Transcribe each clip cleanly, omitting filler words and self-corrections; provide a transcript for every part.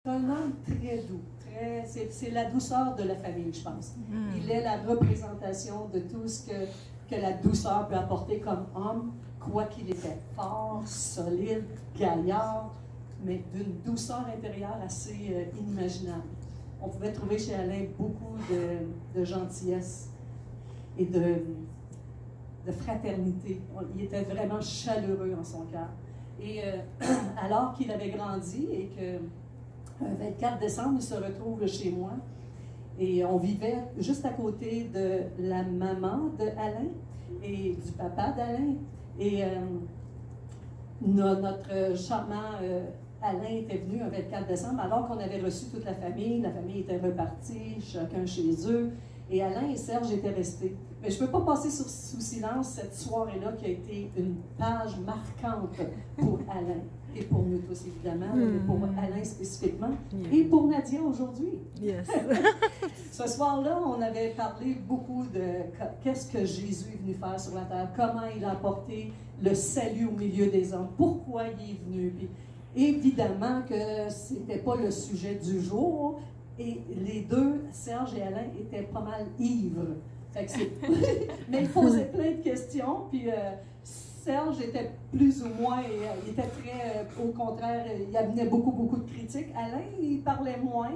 C'est un homme très doux. C'est la douceur de la famille, je pense. Il est la représentation de tout ce que la douceur peut apporter comme homme, quoiqu'il était fort, solide, gaillard, mais d'une douceur intérieure assez inimaginable. On pouvait trouver chez Alain beaucoup de gentillesse et de fraternité. Il était vraiment chaleureux en son cœur. Et alors qu'il avait grandi et que le 24 décembre, il se retrouve chez moi et on vivait juste à côté de la maman d'Alain et du papa d'Alain. Et notre charmant Alain était venu un 24 décembre alors qu'on avait reçu toute la famille était repartie, chacun chez eux. Et Alain et Serge étaient restés. Mais je ne peux pas passer sous silence cette soirée-là qui a été une page marquante pour Alain. Et pour nous tous, évidemment, mais pour Alain spécifiquement. Et pour Nadia aujourd'hui. Yes. Ce soir-là, on avait parlé beaucoup de qu'est-ce que Jésus est venu faire sur la terre, comment il a apporté le salut au milieu des hommes, pourquoi il est venu. Puis, évidemment que ce n'était pas le sujet du jour. Et les deux, Serge et Alain, étaient pas mal ivres. Fait que mais ils posaient plein de questions, puis Serge était plus ou moins, il était très, au contraire, il amenait beaucoup de critiques. Alain, il parlait moins,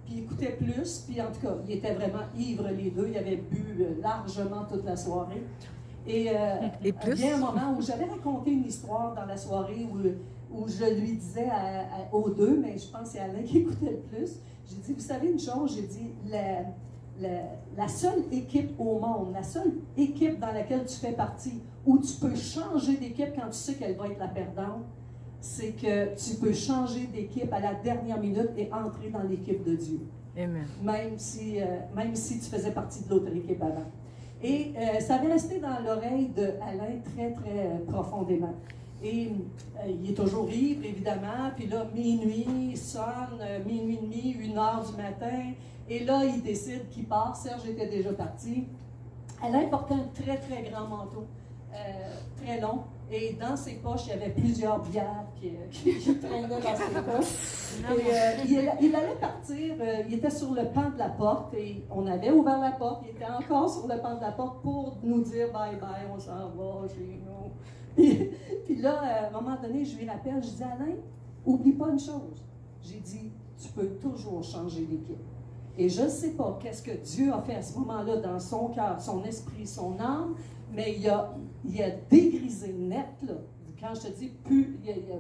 puis il écoutait plus, puis en tout cas, ils étaient vraiment ivres les deux, ils avaient bu largement toute la soirée. Et il y a un moment où j'avais raconté une histoire dans la soirée où je lui disais aux deux, mais je pense que c'est Alain qui écoutait le plus. J'ai dit, vous savez une chose, j'ai dit, la seule équipe au monde, la seule équipe dans laquelle tu fais partie, où tu peux changer d'équipe quand tu sais qu'elle va être la perdante, c'est que tu peux changer d'équipe à la dernière minute et entrer dans l'équipe de Dieu. Amen. Même si tu faisais partie de l'autre équipe avant. Et ça avait resté dans l'oreille d'Alain très profondément. Et il est toujours ivre, évidemment, puis là, minuit sonne, minuit et demi, 1h du matin, et là, il décide qu'il part. Serge était déjà parti. Alain portait un très grand manteau, très long, et dans ses poches, il y avait plusieurs bières qui traînaient dans ses poches. Et il allait partir, il était sur le pan de la porte, et on avait ouvert la porte, il était encore sur le pan de la porte pour nous dire « bye bye, on s'en va chez nous ». Puis là, à un moment donné, je lui rappelle, je dis, Alain, oublie pas une chose. J'ai dit, tu peux toujours changer d'équipe. Et je ne sais pas qu'est-ce que Dieu a fait à ce moment-là dans son cœur, son esprit, son âme, mais il a dégrisé net, là. Quand je te dis, plus, il n'y a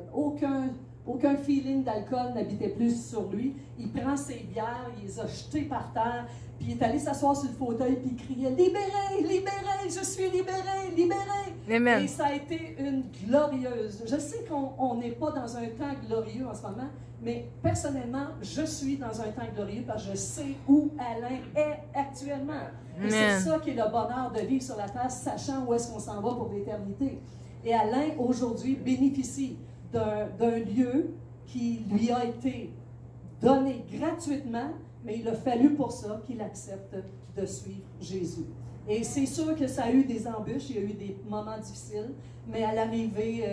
aucun feeling d'alcool n'habitait plus sur lui. Il prend ses bières, il les a jetées par terre, puis il est allé s'asseoir sur le fauteuil, puis il criait « Libéré, libéré, je suis libéré, libéré! » Amen. Et ça a été une glorieuse. Je sais qu'on n'est pas dans un temps glorieux en ce moment, mais personnellement, je suis dans un temps glorieux parce que je sais où Alain est actuellement. Et c'est ça qui est le bonheur de vivre sur la terre, sachant où est-ce qu'on s'en va pour l'éternité. Et Alain, aujourd'hui, bénéficie d'un lieu qui lui a été donné gratuitement, mais il a fallu pour ça qu'il accepte de suivre Jésus. Et c'est sûr que ça a eu des embûches, il y a eu des moments difficiles, mais à l'arrivée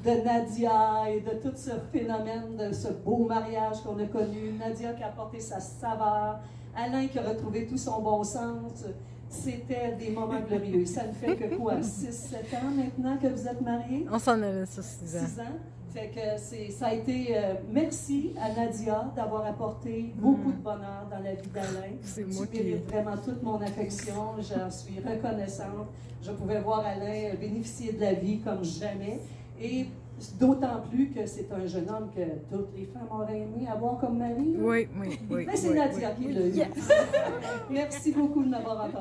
de Nadia et de tout ce phénomène, de ce beau mariage qu'on a connu, Nadia qui a apporté sa saveur, Alain qui a retrouvé tout son bon sens, c'était des moments glorieux. Ça ne fait que quoi, 6-7 ans maintenant que vous êtes mariés? On s'en allait sur 6 ans. 6 ans. Fait que ça a été, merci à Nadia d'avoir apporté beaucoup de bonheur dans la vie d'Alain. C'est moi qui mérites vraiment toute mon affection, j'en suis reconnaissante. Je pouvais voir Alain bénéficier de la vie comme jamais. Et d'autant plus que c'est un jeune homme que toutes les femmes auraient aimé avoir comme mari. Oui. Mais c'est Nadia qui l'a eu. Yes. Merci beaucoup de m'avoir entendu.